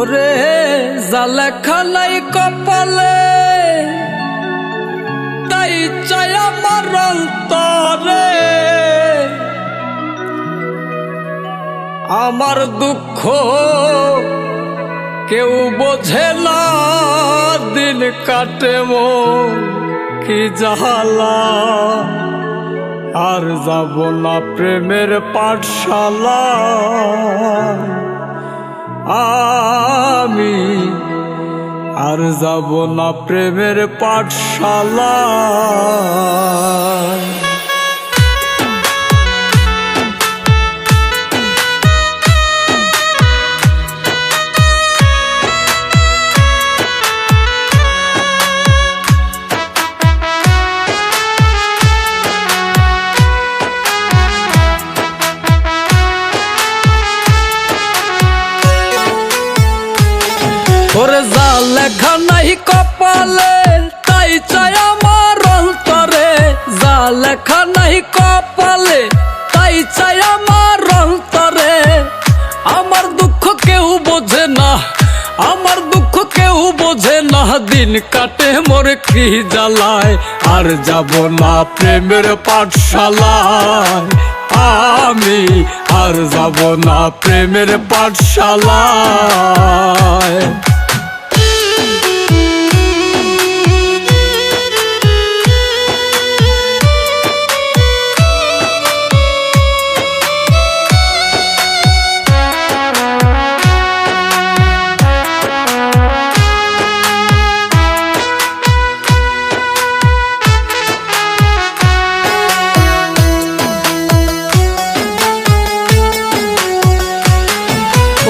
ওরে যা লেখা নাই কপালে তাই চাই আমার অন্তরে। আমার দুঃখ কেউ বোঝে না, দিন কাটে মন কি জ্বালা। আর যাব না প্রেমের পাঠশালা, আমি আর যাব না প্রেমের পাঠশালা। ওরে যা লেখা নাই কপালে তাই চাই আমার অন্তরে। যা লেখা নাই কপালে তাই চাই আমার অন্তরে। আমার দুঃখ কেউ বোঝে না, আমার দুঃখ কেউ বোঝে না, দিন কাটে মোর কি জ্বালায়। আর যাব না প্রেমের পাঠশালায়, আমি আর যাব না প্রেমের পাঠশালায়।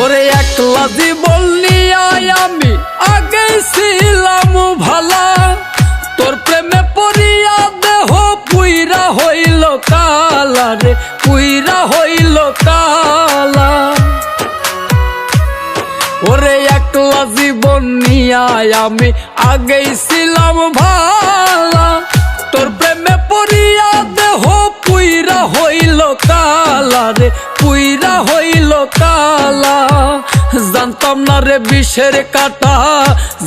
ওরে একলা জীবন নিয়ে আমি আগে ছিলাম ভালা, তোর প্রেমে পড়িয়া দেহ পুইরা হইল কালা রে, পুইরা হইল কালা। ওরে একলা জীবন নিয়ে আমি আগে ছিলাম ভালা, তোর প্রেমে পড়িয়া দেহ পুইরা হইল কালা রে, পুইরা হইল কালা। জানতাম না রে বিষের কাটা,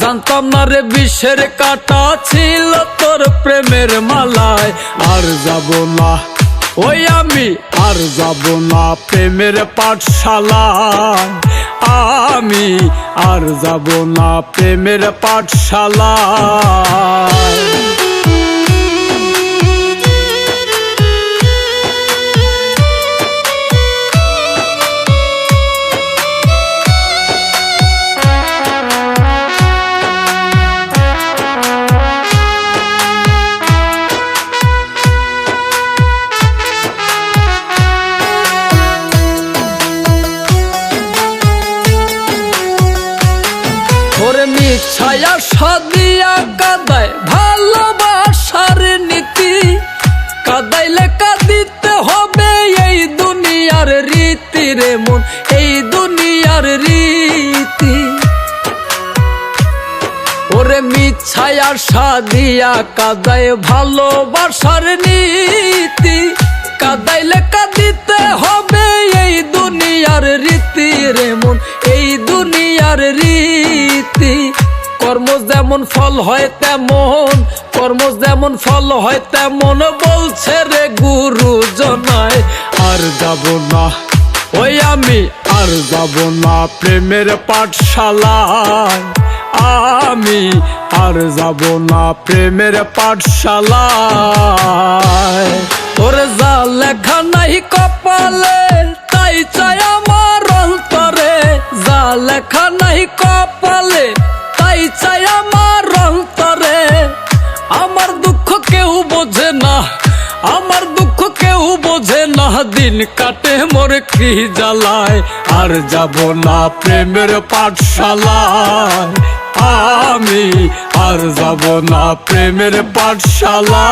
জানতাম না রে বিষের কাটা ছিল তোর প্রেমের মালায়। আর যাব না ওই আমি আর যাব না প্রেমের পাঠশালায়, আমি আর যাব না প্রেমের পাঠশালায়। ওরে মিছায়া সাদিয়া কাদায় ভালোবাসার নীতি, কাদাইলে কাঁদিতে হবে এই দুনিয়ার রীতি রে মন, এই দুনিয়ার রীতি। ওরে মিছায়া সাদিয়া কাদায় ভালোবাসার নীতি, কাদাইলে কাঁদিতে হবে এই দুনিয়ার রীতি রে মন, এই দুনিয়ার রীতি। কর্ম যেমন ফল হয় তেমন, কর্ম যেমন ফল হয় তেমন বলছে রে গুরুজনায়। আর যাব না ওই আমি আর যাব না প্রেমের পাঠশালায়, আমি আর যাব না প্রেমের পাঠশালায়। ওরে যা লেখা নাই কপালে তাই চাই আমার অন্তরে। যা লেখা নাই কপালে তাই চাই আমার অন্তরে। আমার দুঃখ কেউ বোঝে না, আমার দুঃখ কেউ বোঝে না, দিন কাটে মোর কি জ্বালায়। আর যাব না প্রেমের পাঠশালায়, আমি আর যাব না প্রেমের পাঠশালায়।